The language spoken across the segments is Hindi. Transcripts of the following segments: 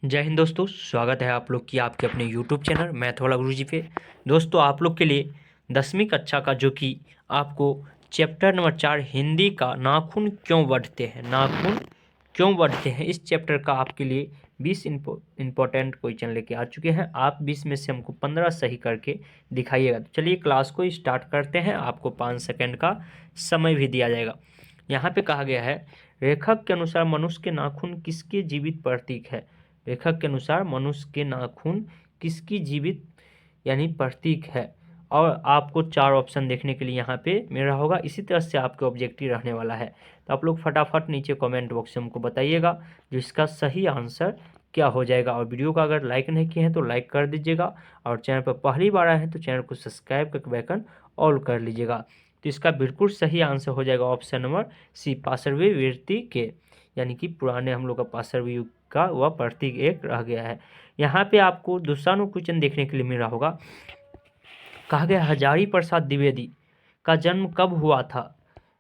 जय हिंद दोस्तों, स्वागत है आप लोग की आपके अपने यूट्यूब चैनल मैथ वाला गुरुजी पे। दोस्तों, आप लोग के लिए 10वीं कक्षा का जो कि आपको चैप्टर नंबर 4 हिंदी का नाखून क्यों बढ़ते हैं, नाखून क्यों बढ़ते हैं, इस चैप्टर का आपके लिए 20 इंपॉर्टेंट क्वेश्चन लेके आ चुके हैं। आप 20 में से हमको 15 सही करके दिखाइएगा। तो चलिए क्लास को स्टार्ट करते हैं। आपको 5 सेकेंड का समय भी दिया जाएगा। यहाँ पे कहा गया है, लेखक के अनुसार मनुष्य के नाखून किसके जीवित प्रतीक है। लेखक के अनुसार मनुष्य के नाखून किसकी जीवित यानी प्रतीक है। और आपको 4 ऑप्शन देखने के लिए यहाँ पे मिल रहा होगा। इसी तरह से आपके ऑब्जेक्टिव रहने वाला है। तो आप लोग फटाफट नीचे कमेंट बॉक्स में हमको बताइएगा जिसका सही आंसर क्या हो जाएगा। और वीडियो का अगर लाइक नहीं किए हैं तो लाइक कर दीजिएगा, और चैनल पर पहली बार आए हैं तो चैनल को सब्सक्राइब करके बेल ऑल कर लीजिएगा। तो इसका बिल्कुल सही आंसर हो जाएगा ऑप्शन नंबर सी, पार्श्वी वृत्ति के, यानी कि पुराने हम लोग का पार्श्वी युग का वह प्रतीक एक रह गया है। यहाँ पे आपको दूसरा क्वेश्चन देखने के लिए मिल रहा होगा। कहा गया, हजारी प्रसाद द्विवेदी का जन्म कब हुआ था।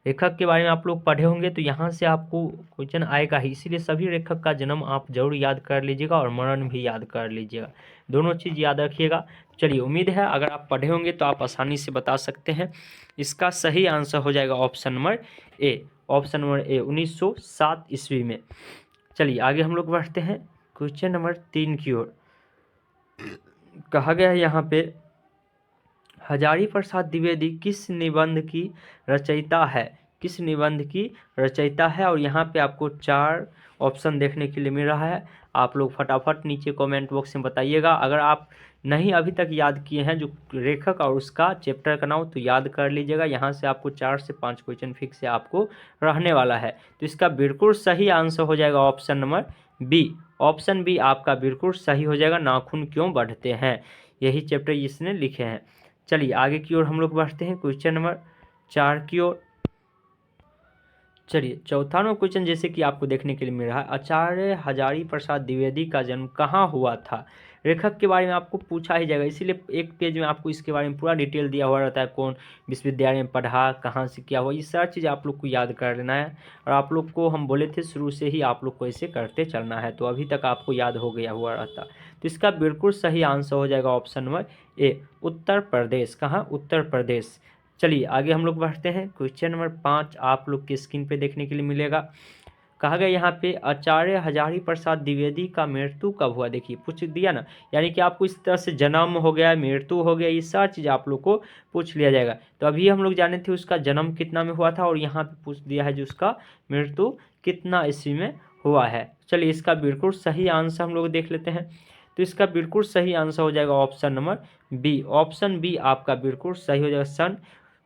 लेखक के बारे में आप लोग पढ़े होंगे तो यहाँ से आपको क्वेश्चन आएगा ही, इसीलिए सभी लेखक का जन्म आप जरूर याद कर लीजिएगा और मरण भी याद कर लीजिएगा, दोनों चीज़ याद रखिएगा। चलिए, उम्मीद है अगर आप पढ़े होंगे तो आप आसानी से बता सकते हैं। इसका सही आंसर हो जाएगा option number A, option number A 1907 ईस्वी में। चलिए आगे हम लोग बढ़ते हैं क्वेश्चन नंबर 3 की ओर। कहा गया है यहाँ पे, हजारी प्रसाद द्विवेदी किस निबंध की रचयिता है, किस निबंध की रचयिता है। और यहाँ पे आपको 4 ऑप्शन देखने के लिए मिल रहा है। आप लोग फटाफट नीचे कमेंट बॉक्स में बताइएगा। अगर आप नहीं अभी तक याद किए हैं जो लेखक और उसका चैप्टर का नाम, तो याद कर लीजिएगा। यहाँ से आपको 4 से 5 क्वेश्चन फिक्स से आपको रहने वाला है। तो इसका बिल्कुल सही आंसर हो जाएगा option number B. Option B आपका बिल्कुल सही हो जाएगा, नाखून क्यों बढ़ते हैं, यही चैप्टर इसने लिखे हैं। चलिए आगे की ओर हम लोग बढ़ते हैं क्वेश्चन नंबर 4 की ओर। चलिए चौथा क्वेश्चन जैसे कि आपको देखने के लिए मिल रहा है, आचार्य हजारी प्रसाद द्विवेदी का जन्म कहाँ हुआ था। लेखक के बारे में आपको पूछा ही जाएगा, इसीलिए एक पेज में आपको इसके बारे में पूरा डिटेल दिया हुआ रहता है, कौन विश्वविद्यालय में पढ़ा, कहाँ से क्या हुआ, ये सारी चीज़ आप लोग को याद कर लेना है। और आप लोग को हम बोले थे शुरू से ही आप लोग को ऐसे करते चलना है, तो अभी तक आपको याद हो गया हुआ रहता। तो इसका बिल्कुल सही आंसर हो जाएगा option number A, Uttar Pradesh. कहाँ, उत्तर प्रदेश। चलिए आगे हम लोग बढ़ते हैं क्वेश्चन नंबर 5 आप लोग की स्क्रीन पे देखने के लिए मिलेगा। कहा गया यहाँ पे, आचार्य हजारी प्रसाद द्विवेदी का मृत्यु कब हुआ। देखिए पूछ दिया ना, यानी कि आपको इस तरह से जन्म हो गया, मृत्यु हो गया, ये सारी चीज़ आप लोग को पूछ लिया जाएगा। तो अभी हम लोग जाने थे उसका जन्म कितना में हुआ था, और यहाँ पे पूछ दिया है जो उसका मृत्यु कितना ईस्वी में हुआ है। चलिए इसका बिल्कुल सही आंसर हम लोग देख लेते हैं। तो इसका बिल्कुल सही आंसर हो जाएगा option number B. Option B आपका बिल्कुल सही हो जाएगा, सन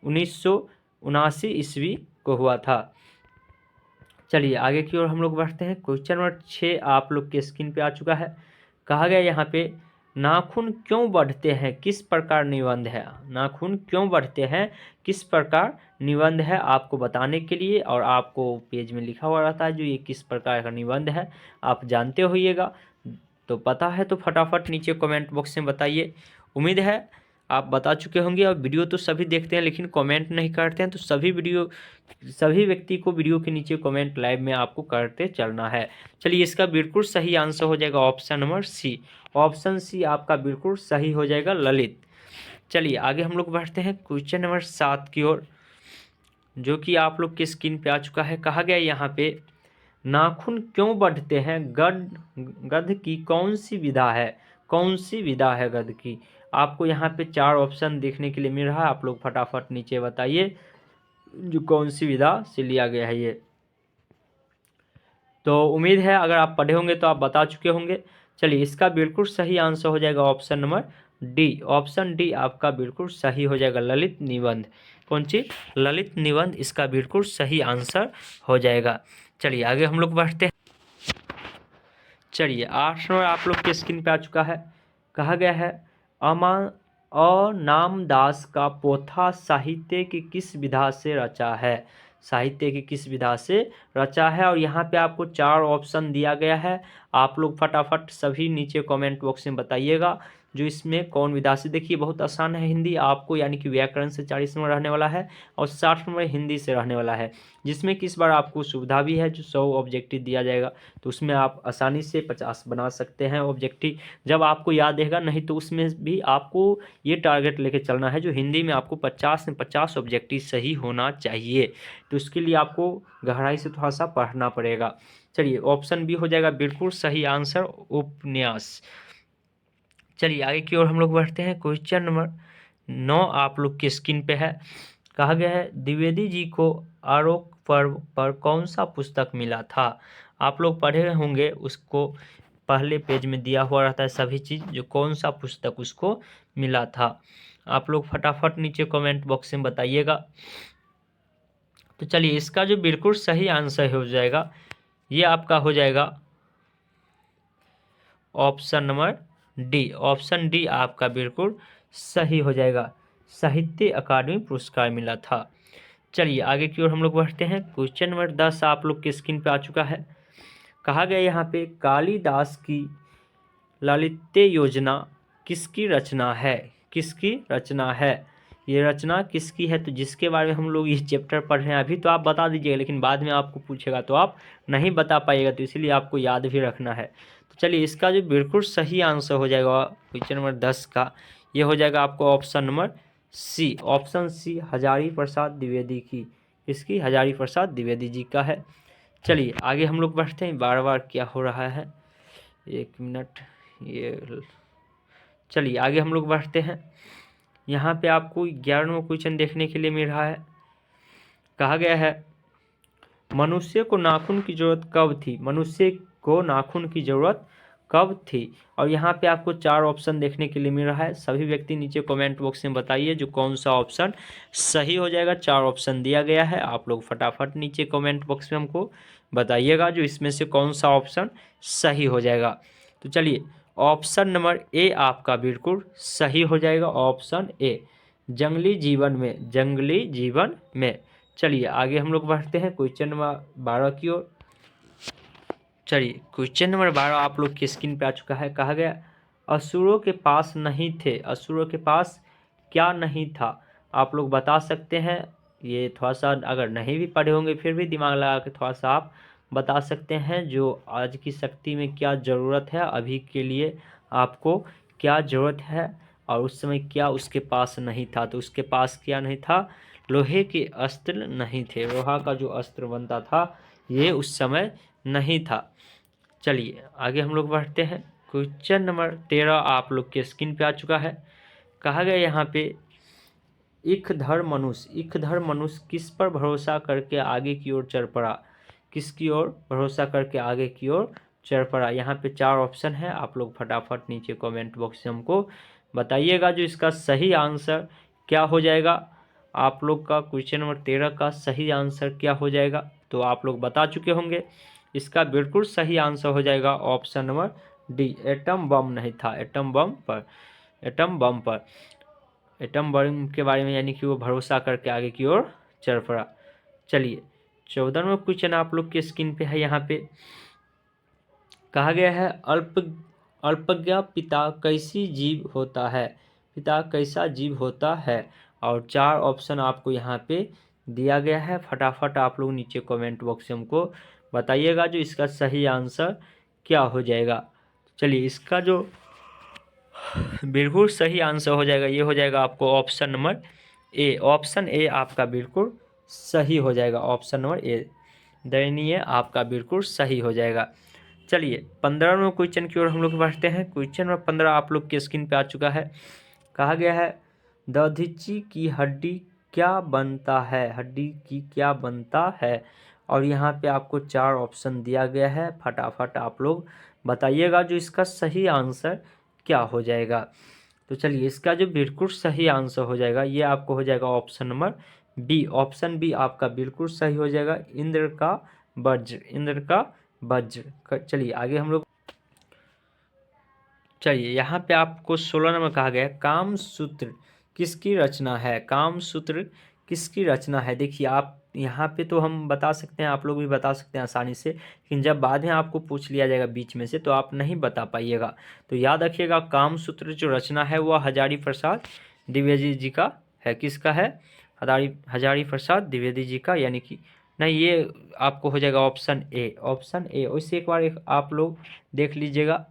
1979 ईस्वी को हुआ था। चलिए आगे की ओर हम लोग बढ़ते हैं क्वेश्चन नंबर 6 आप लोग के स्क्रीन पे आ चुका है। कहा गया यहाँ पे, नाखून क्यों बढ़ते हैं, किस प्रकार निबंध है। नाखून क्यों बढ़ते हैं, किस प्रकार निबंध है, आपको बताने के लिए। और आपको पेज में लिखा हुआ रहता है जो ये किस प्रकार का निबंध है, आप जानते होइएगा। तो पता है तो फटाफट नीचे कमेंट बॉक्स में बताइए। उम्मीद है आप बता चुके होंगे। और वीडियो तो सभी देखते हैं लेकिन कमेंट नहीं करते हैं, तो सभी व्यक्ति को वीडियो के नीचे कमेंट लाइव में आपको करते चलना है। चलिए इसका बिल्कुल सही आंसर हो जाएगा option number C. Option C आपका बिल्कुल सही हो जाएगा, ललित। चलिए आगे हम लोग बढ़ते हैं क्वेश्चन नंबर 7 की ओर, जो कि आप लोग की स्क्रीन पे आ चुका है। कहा गया यहाँ पे, नाखून क्यों बढ़ते हैं, गध की कौन सी विधा है, कौन सी विधा है गध की। आपको यहाँ पे 4 ऑप्शन देखने के लिए मिल रहा है। आप लोग फटाफट नीचे बताइए जो कौन सी विधा से लिया गया है ये। तो उम्मीद है अगर आप पढ़े होंगे तो आप बता चुके होंगे। चलिए इसका बिल्कुल सही आंसर हो जाएगा option number D. Option D आपका बिल्कुल सही हो जाएगा, ललित निबंध। कौन सी, ललित निबंध, इसका बिल्कुल सही आंसर हो जाएगा। चलिए आगे हम लोग बढ़ते हैं। चलिए 8 नंबर आप लोग के स्क्रीन पे आ चुका है। कहा गया है, अनामदास का पोथा साहित्य की किस विधा से रचा है, साहित्य की किस विधा से रचा है। और यहाँ पे आपको 4 ऑप्शन दिया गया है। आप लोग फटाफट सभी नीचे कमेंट बॉक्स में बताइएगा जो इसमें कौन विधा से। देखिए बहुत आसान है हिंदी आपको, यानी कि व्याकरण से 40 नंबर रहने वाला है और 60 नंबर हिंदी से रहने वाला है, जिसमें कि इस बार आपको सुविधा भी है जो 100 ऑब्जेक्टिव दिया जाएगा, तो उसमें आप आसानी से 50 बना सकते हैं ऑब्जेक्टिव जब आपको याद रहेगा। नहीं तो उसमें भी आपको ये टारगेट लेके चलना है जो हिंदी में आपको 50 में 50 ऑब्जेक्टिव सही होना चाहिए, तो इसके लिए आपको गहराई से थोड़ा सा पढ़ना पड़ेगा। चलिए ऑप्शन बी हो जाएगा बिल्कुल सही आंसर, उपन्यास। चलिए आगे की ओर हम लोग बढ़ते हैं। क्वेश्चन नंबर 9 आप लोग की स्क्रीन पे है। कहा गया है द्विवेदी जी को आरोप पर्व पर कौन सा पुस्तक मिला था। आप लोग पढ़े होंगे उसको, पहले पेज में दिया हुआ रहता है सभी चीज़, जो कौन सा पुस्तक उसको मिला था। आप लोग फटाफट नीचे कमेंट बॉक्स में बताइएगा। तो चलिए इसका जो बिल्कुल सही आंसर हो जाएगा ये आपका हो जाएगा option number D. Option D आपका बिल्कुल सही हो जाएगा, साहित्य अकादमी पुरस्कार मिला था। चलिए आगे की ओर हम लोग बढ़ते हैं। क्वेश्चन नंबर 10 आप लोग की स्क्रीन पे आ चुका है। कहा गया यहाँ पे कालिदास की लालित्य योजना किसकी रचना है। किसकी रचना है, ये रचना किसकी है, तो जिसके बारे में हम लोग ये चैप्टर पढ़ रहे हैं अभी तो आप बता दीजिएगा, लेकिन बाद में आपको पूछेगा तो आप नहीं बता पाइएगा, तो इसलिए आपको याद भी रखना है। तो चलिए इसका जो बिल्कुल सही आंसर हो जाएगा क्वेश्चन नंबर 10 का, ये हो जाएगा आपको option number C. Option C Hazari Prasad Dwivedi की, इसकी हजारी प्रसाद द्विवेदी जी का है। चलिए आगे हम लोग बढ़ते हैं। बार बार क्या हो रहा है, 1 मिनट ये। चलिए आगे हम लोग बढ़ते हैं। यहाँ पे आपको 11वां क्वेश्चन देखने के लिए मिल रहा है। कहा गया है मनुष्य को नाखून की जरूरत कब थी। मनुष्य को नाखून की जरूरत कब थी, और यहाँ पे आपको 4 ऑप्शन देखने के लिए मिल रहा है। सभी व्यक्ति नीचे कमेंट बॉक्स में बताइए जो कौन सा ऑप्शन सही हो जाएगा। 4 ऑप्शन दिया गया है, आप लोग फटाफट नीचे कमेंट बॉक्स में हमको बताइएगा जो इसमें से कौन सा ऑप्शन सही हो जाएगा। तो चलिए ऑप्शन नंबर ए आपका बिल्कुल सही हो जाएगा, ऑप्शन ए जंगली जीवन में, जंगली जीवन में। चलिए आगे हम लोग बढ़ते हैं क्वेश्चन नंबर 12 की ओर। चलिए क्वेश्चन नंबर 12 आप लोग की स्क्रीन पे आ चुका है। कहा गया असुरों के पास नहीं थे, असुरों के पास क्या नहीं था। आप लोग बता सकते हैं, ये थोड़ा सा अगर नहीं भी पढ़े होंगे फिर भी दिमाग लगा के थोड़ा सा आप बता सकते हैं जो आज की शक्ति में क्या ज़रूरत है, अभी के लिए आपको क्या ज़रूरत है, और उस समय क्या उसके पास नहीं था। तो उसके पास क्या नहीं था, लोहे के अस्त्र नहीं थे, लोहा का जो अस्त्र बनता था ये उस समय नहीं था। चलिए आगे हम लोग बढ़ते हैं। क्वेश्चन नंबर 13 आप लोग के स्क्रीन पे आ चुका है। कहा गया यहाँ पे इखधर मनुष्य, इखधर मनुष्य किस पर भरोसा करके आगे की ओर चल पड़ा। किसकी ओर भरोसा करके आगे की ओर चल पड़ा। यहाँ पे 4 ऑप्शन है, आप लोग फटाफट नीचे कमेंट बॉक्स से हमको बताइएगा जो इसका सही आंसर क्या हो जाएगा। आप लोग का क्वेश्चन नंबर 13 का सही आंसर क्या हो जाएगा, तो आप लोग बता चुके होंगे। इसका बिल्कुल सही आंसर हो जाएगा option number D, atom bomb नहीं था, एटम बम पर, एटम बम पर, एटम बम के बारे में, यानी कि वो भरोसा करके आगे की ओर चल पड़ा। चलिए 14वां क्वेश्चन आप लोग के स्क्रीन पे है। यहाँ पे कहा गया है अल्पज्ञ पिता कैसी जीव होता है, पिता कैसा जीव होता है, और 4 ऑप्शन आपको यहाँ पे दिया गया है। फटाफट आप लोग नीचे कमेंट बॉक्स में हमको बताइएगा जो इसका सही आंसर क्या हो जाएगा। चलिए इसका जो बिल्कुल सही आंसर हो जाएगा ये हो जाएगा आपको option number A. Option A आपका बिल्कुल सही हो जाएगा, ऑप्शन नंबर ए दयनीय आपका बिल्कुल सही हो जाएगा। चलिए 15वें क्वेश्चन की ओर हम लोग बढ़ते हैं। क्वेश्चन नंबर 15 आप लोग के स्क्रीन पे आ चुका है। कहा गया है दधीची की हड्डी क्या बनता है, हड्डी की क्या बनता है, और यहाँ पे आपको 4 ऑप्शन दिया गया है। फटाफट आप लोग बताइएगा जो इसका सही आंसर क्या हो जाएगा। तो चलिए इसका जो बिल्कुल सही आंसर हो जाएगा ये आपको हो जाएगा option number B. Option B आपका बिल्कुल सही हो जाएगा, इंद्र का वज्र, इंद्र का वज्र। चलिए आगे हम लोग, चलिए यहाँ पे आपको 16 नंबर कहा गया काम सूत्र किसकी रचना है, काम सूत्र किसकी रचना है। देखिए आप यहाँ पे तो हम बता सकते हैं, आप लोग भी बता सकते हैं आसानी से, लेकिन जब बाद में आपको पूछ लिया जाएगा बीच में से तो आप नहीं बता पाइएगा। तो याद रखिएगा, कामसूत्र जो रचना है वह हजारी प्रसाद द्विवेदी जी का है। किसका है? हजारी प्रसाद द्विवेदी जी का, यानी कि नहीं, ये आपको हो जाएगा ऑप्शन ए। Option A. उससे एक बार आप लोग देख लीजिएगा,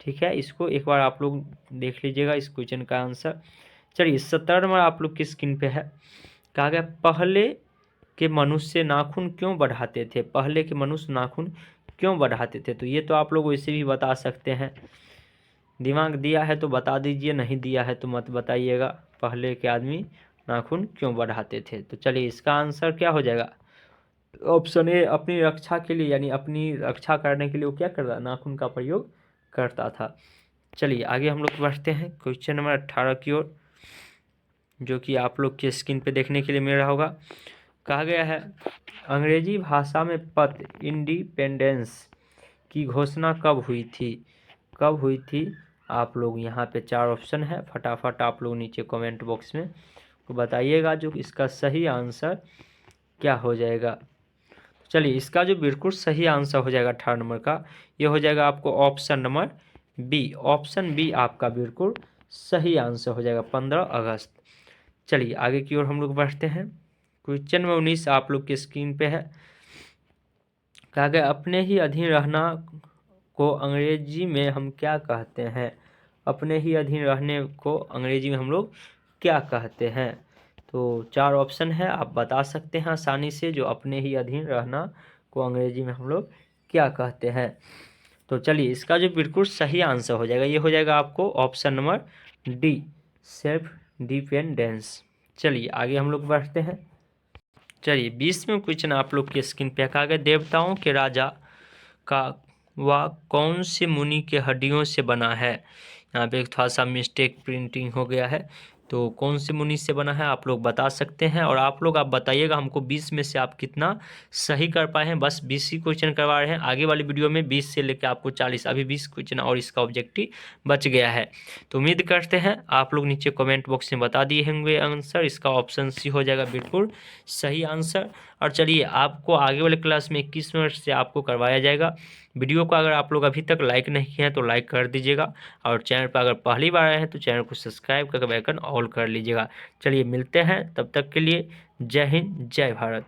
ठीक है, इसको एक बार आप लोग देख लीजिएगा इस क्वेश्चन का आंसर। चलिए 17 नंबर आप लोग की स्क्रीन पे है। कहा गया पहले के मनुष्य नाखून क्यों बढ़ाते थे। पहले के मनुष्य नाखून क्यों बढ़ाते थे। तो ये तो आप लोग वैसे भी बता सकते हैं, दिमाग दिया है तो बता दीजिए, नहीं दिया है तो मत बताइएगा। पहले के आदमी नाखून क्यों बढ़ाते थे। तो चलिए इसका आंसर क्या हो जाएगा? ऑप्शन ए, अपनी रक्षा के लिए, यानी अपनी रक्षा करने के लिए वो क्या करता, नाखून का प्रयोग करता था। चलिए आगे हम लोग बढ़ते हैं क्वेश्चन नंबर 18 की ओर, जो कि आप लोग के स्क्रीन पे देखने के लिए मिल रहा होगा। कहा गया है अंग्रेजी भाषा में पद इंडिपेंडेंस की घोषणा कब हुई थी। कब हुई थी? आप लोग यहाँ पे 4 ऑप्शन है, फटाफट आप लोग नीचे कमेंट बॉक्स में तो बताइएगा जो इसका सही आंसर क्या हो जाएगा। चलिए इसका जो बिल्कुल सही आंसर हो जाएगा 18 नंबर का, ये हो जाएगा आपको option number B. Option B आपका बिल्कुल सही आंसर हो जाएगा, 15 अगस्त। चलिए आगे की ओर हम लोग बढ़ते हैं। क्वेश्चन नंबर 19 आप लोग की स्क्रीन पे है। कहा गया अपने ही अधीन रहना को अंग्रेजी में हम क्या कहते हैं। अपने ही अधीन रहने को अंग्रेजी में हम लोग क्या कहते हैं। तो 4 ऑप्शन है, आप बता सकते हैं आसानी से, जो अपने ही अधीन रहना को अंग्रेजी में हम लोग क्या कहते हैं। तो चलिए इसका जो बिल्कुल सही आंसर हो जाएगा, ये हो जाएगा आपको option number D, self dependence. चलिए आगे हम लोग बढ़ते हैं। चलिए 20वें क्वेश्चन आप लोग के स्क्रीन पे कहा गया देवताओं के राजा का वह कौन से मुनि के हड्डियों से बना है। यहाँ पे एक थोड़ा सा मिस्टेक प्रिंटिंग हो गया है, तो कौन से मुनि से बना है आप लोग बता सकते हैं। और आप लोग बताइएगा हमको 20 में से आप कितना सही कर पाए हैं। बस 20 ही क्वेश्चन करवा रहे हैं, आगे वाली वीडियो में 20 से लेकर आपको 40, अभी 20 क्वेश्चन और इसका ऑब्जेक्टिव बच गया है। तो उम्मीद करते हैं आप लोग नीचे कमेंट बॉक्स में बता दिए होंगे आंसर। इसका ऑप्शन सी हो जाएगा बिल्कुल सही आंसर। और चलिए आपको आगे वाले क्लास में 21 मिनट से आपको करवाया जाएगा। वीडियो को अगर आप लोग अभी तक लाइक नहीं किए हैं तो लाइक कर दीजिएगा, और चैनल पर अगर पहली बार आए हैं तो चैनल को सब्सक्राइब करके बेल आइकन ऑल कर लीजिएगा। चलिए मिलते हैं, तब तक के लिए जय हिंद जय भारत।